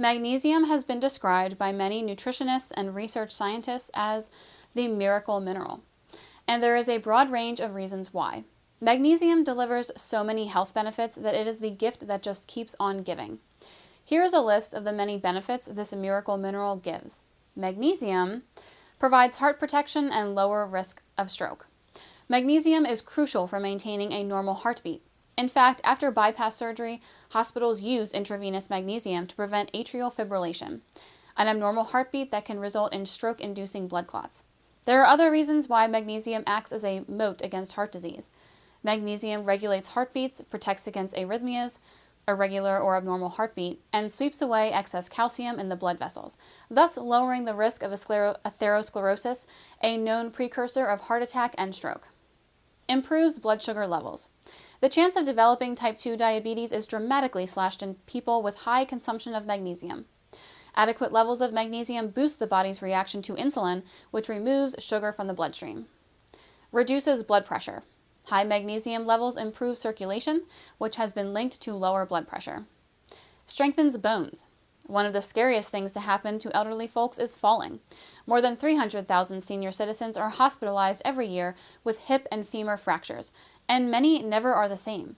Magnesium has been described by many nutritionists and research scientists as the miracle mineral, and there is a broad range of reasons why. Magnesium delivers so many health benefits that it is the gift that just keeps on giving. Here is a list of the many benefits this miracle mineral gives. Magnesium provides heart protection and lower risk of stroke. Magnesium is crucial for maintaining a normal heartbeat. In fact, after bypass surgery, hospitals use intravenous magnesium to prevent atrial fibrillation, an abnormal heartbeat that can result in stroke-inducing blood clots. There are other reasons why magnesium acts as a moat against heart disease. Magnesium regulates heartbeats, protects against arrhythmias, irregular or abnormal heartbeat, and sweeps away excess calcium in the blood vessels, thus lowering the risk of atherosclerosis, a known precursor of heart attack and stroke. Improves blood sugar levels. The chance of developing type 2 diabetes is dramatically slashed in people with high consumption of magnesium. Adequate levels of magnesium boost the body's reaction to insulin, which removes sugar from the bloodstream. Reduces blood pressure. High magnesium levels improve circulation, which has been linked to lower blood pressure. Strengthens bones. One of the scariest things to happen to elderly folks is falling. More than 300,000 senior citizens are hospitalized every year with hip and femur fractures, and many never are the same.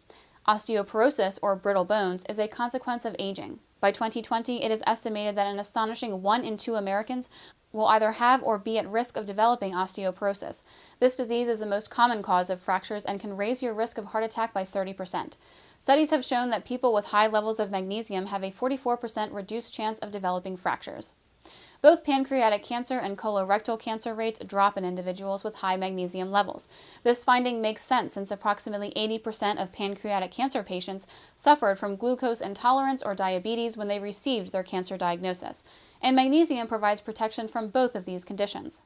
Osteoporosis, or brittle bones, is a consequence of aging. By 2020, it is estimated that an astonishing 1 in 2 Americans will either have or be at risk of developing osteoporosis. This disease is the most common cause of fractures and can raise your risk of heart attack by 30%. Studies have shown that people with high levels of magnesium have a 44% reduced chance of developing fractures. Both pancreatic cancer and colorectal cancer rates drop in individuals with high magnesium levels. This finding makes sense since approximately 80% of pancreatic cancer patients suffered from glucose intolerance or diabetes when they received their cancer diagnosis, and magnesium provides protection from both of these conditions.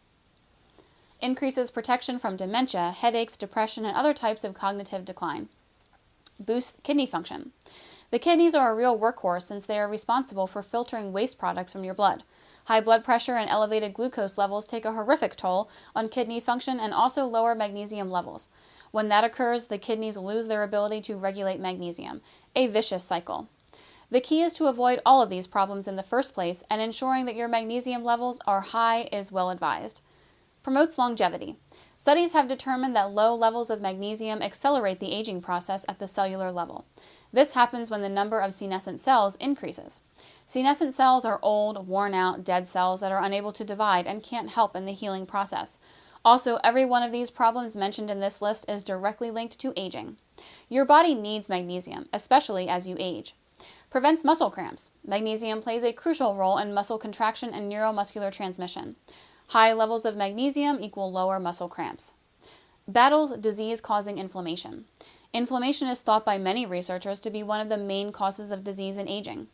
Increases protection from dementia, headaches, depression, and other types of cognitive decline. Boosts kidney function. The kidneys are a real workhorse since they are responsible for filtering waste products from your blood. High blood pressure and elevated glucose levels take a horrific toll on kidney function and also lower magnesium levels. When that occurs, the kidneys lose their ability to regulate magnesium, a vicious cycle. The key is to avoid all of these problems in the first place, and ensuring that your magnesium levels are high is well advised. Promotes longevity. Studies have determined that low levels of magnesium accelerate the aging process at the cellular level. This happens when the number of senescent cells increases. Senescent cells are old, worn-out, dead cells that are unable to divide and can't help in the healing process. Also, every one of these problems mentioned in this list is directly linked to aging. Your body needs magnesium, especially as you age. Prevents muscle cramps. Magnesium plays a crucial role in muscle contraction and neuromuscular transmission. High levels of magnesium equal lower muscle cramps. Battles disease-causing inflammation. Inflammation is thought by many researchers to be one of the main causes of disease in aging.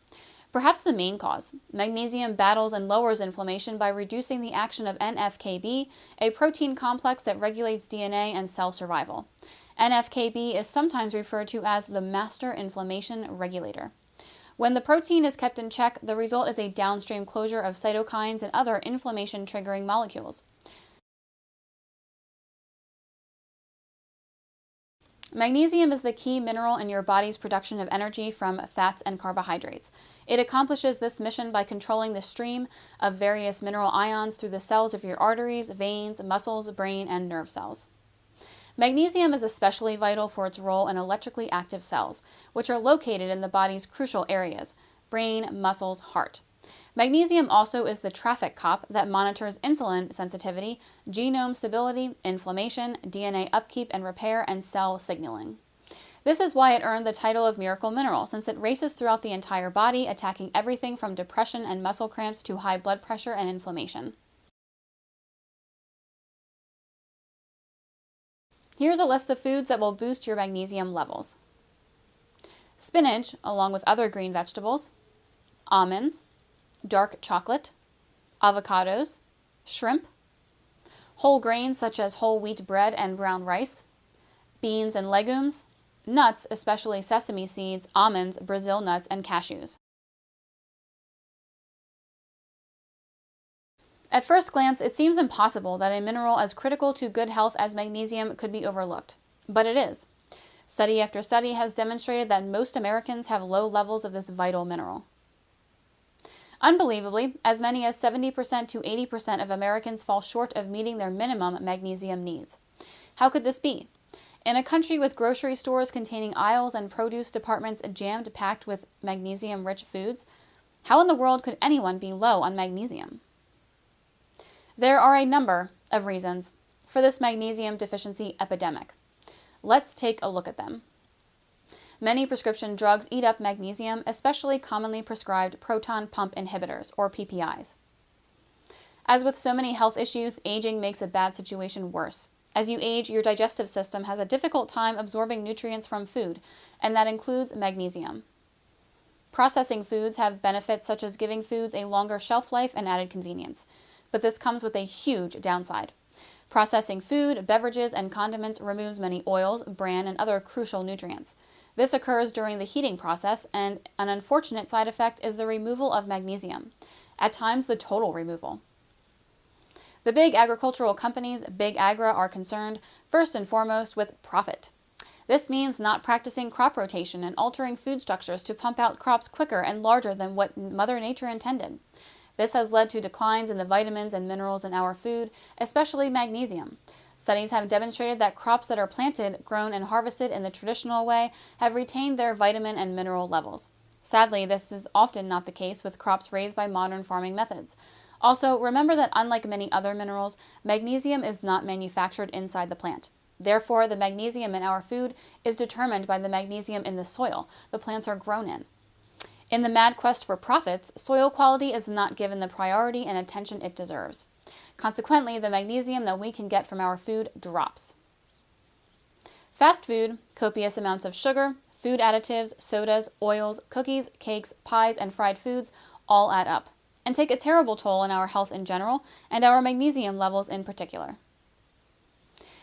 Perhaps the main cause. Magnesium battles and lowers inflammation by reducing the action of NF-κB, a protein complex that regulates DNA and cell survival. NF-κB is sometimes referred to as the master inflammation regulator. When the protein is kept in check, the result is a downstream closure of cytokines and other inflammation-triggering molecules. Magnesium is the key mineral in your body's production of energy from fats and carbohydrates. It accomplishes this mission by controlling the stream of various mineral ions through the cells of your arteries, veins, muscles, brain, and nerve cells. Magnesium is especially vital for its role in electrically active cells, which are located in the body's crucial areas: brain, muscles, heart. Magnesium also is the traffic cop that monitors insulin sensitivity, genome stability, inflammation, DNA upkeep and repair, and cell signaling. This is why it earned the title of miracle mineral, since it races throughout the entire body, attacking everything from depression and muscle cramps to high blood pressure and inflammation. Here's a list of foods that will boost your magnesium levels. Spinach, along with other green vegetables, almonds, dark chocolate, avocados, shrimp, whole grains such as whole wheat bread and brown rice, beans and legumes, nuts, especially sesame seeds, almonds, Brazil nuts, and cashews. At first glance, it seems impossible that a mineral as critical to good health as magnesium could be overlooked, but it is. Study after study has demonstrated that most Americans have low levels of this vital mineral. Unbelievably, as many as 70% to 80% of Americans fall short of meeting their minimum magnesium needs. How could this be? In a country with grocery stores containing aisles and produce departments jammed packed with magnesium-rich foods, how in the world could anyone be low on magnesium? There are a number of reasons for this magnesium deficiency epidemic. Let's take a look at them. Many prescription drugs eat up magnesium, especially commonly prescribed proton pump inhibitors, or PPIs. As with so many health issues, aging makes a bad situation worse. As you age, your digestive system has a difficult time absorbing nutrients from food, and that includes magnesium. Processing foods have benefits such as giving foods a longer shelf life and added convenience, but this comes with a huge downside. Processing food, beverages, and condiments removes many oils, bran, and other crucial nutrients. This occurs during the heating process, and an unfortunate side effect is the removal of magnesium, at times the total removal. The big agricultural companies, Big Agra, are concerned, first and foremost, with profit. This means not practicing crop rotation and altering food structures to pump out crops quicker and larger than what Mother Nature intended. This has led to declines in the vitamins and minerals in our food, especially magnesium. Studies have demonstrated that crops that are planted, grown, and harvested in the traditional way have retained their vitamin and mineral levels. Sadly, this is often not the case with crops raised by modern farming methods. Also, remember that unlike many other minerals, magnesium is not manufactured inside the plant. Therefore, the magnesium in our food is determined by the magnesium in the soil the plants are grown in. In the mad quest for profits, soil quality is not given the priority and attention it deserves. Consequently, the magnesium that we can get from our food drops. Fast food, copious amounts of sugar, food additives, sodas, oils, cookies, cakes, pies, and fried foods all add up and take a terrible toll on our health in general and our magnesium levels in particular.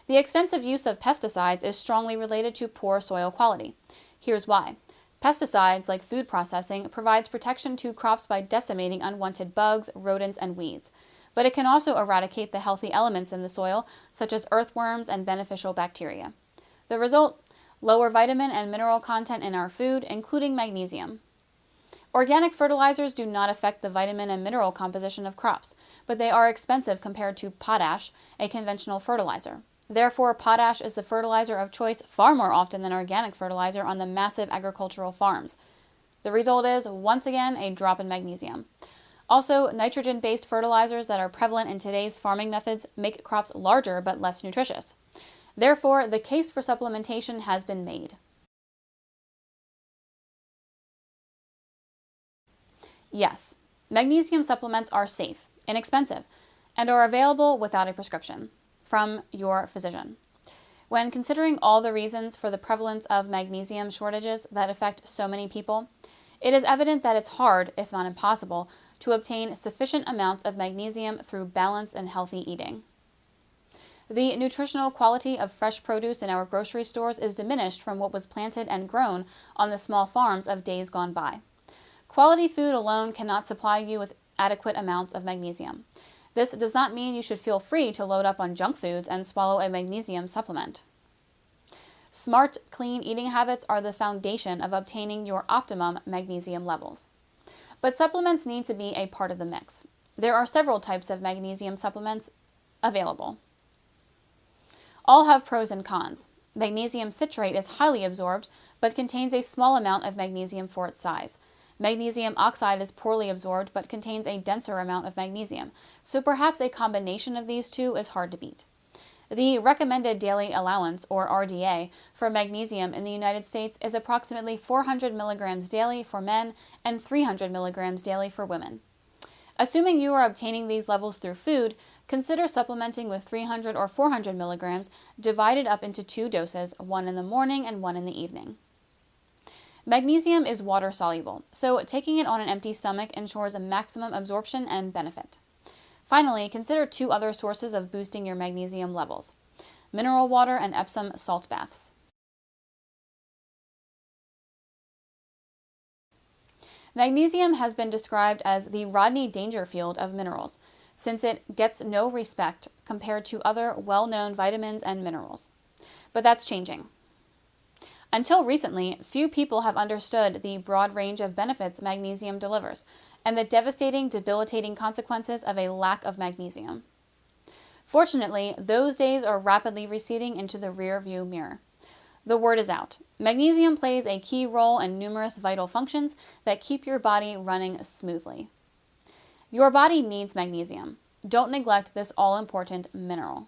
The extensive use of pesticides is strongly related to poor soil quality. Here's why. Pesticides, like food processing, provides protection to crops by decimating unwanted bugs, rodents, and weeds. But it can also eradicate the healthy elements in the soil, such as earthworms and beneficial bacteria. The result? Lower vitamin and mineral content in our food, including magnesium. Organic fertilizers do not affect the vitamin and mineral composition of crops, but they are expensive compared to potash, a conventional fertilizer. Therefore, potash is the fertilizer of choice far more often than organic fertilizer on the massive agricultural farms. The result is, once again, a drop in magnesium. Also, nitrogen-based fertilizers that are prevalent in today's farming methods make crops larger but less nutritious. Therefore, the case for supplementation has been made. Yes, magnesium supplements are safe, inexpensive, and are available without a prescription from your physician. When considering all the reasons for the prevalence of magnesium shortages that affect so many people, it is evident that it's hard, if not impossible, to obtain sufficient amounts of magnesium through balanced and healthy eating. The nutritional quality of fresh produce in our grocery stores is diminished from what was planted and grown on the small farms of days gone by. Quality food alone cannot supply you with adequate amounts of magnesium. This does not mean you should feel free to load up on junk foods and swallow a magnesium supplement. Smart, clean eating habits are the foundation of obtaining your optimum magnesium levels. But supplements need to be a part of the mix. There are several types of magnesium supplements available. All have pros and cons. Magnesium citrate is highly absorbed, but contains a small amount of magnesium for its size. Magnesium oxide is poorly absorbed but contains a denser amount of magnesium, so perhaps a combination of these two is hard to beat. The recommended daily allowance, or RDA, for magnesium in the United States is approximately 400 milligrams daily for men and 300 milligrams daily for women. Assuming you are obtaining these levels through food, consider supplementing with 300 or 400 milligrams divided up into 2 doses, one in the morning and one in the evening. Magnesium is water-soluble, so taking it on an empty stomach ensures a maximum absorption and benefit. Finally, consider 2 other sources of boosting your magnesium levels: mineral water and Epsom salt baths. Magnesium has been described as the Rodney Dangerfield of minerals, since it gets no respect compared to other well-known vitamins and minerals. But that's changing. Until recently, few people have understood the broad range of benefits magnesium delivers and the devastating, debilitating consequences of a lack of magnesium. Fortunately, those days are rapidly receding into the rear-view mirror. The word is out. Magnesium plays a key role in numerous vital functions that keep your body running smoothly. Your body needs magnesium. Don't neglect this all-important mineral.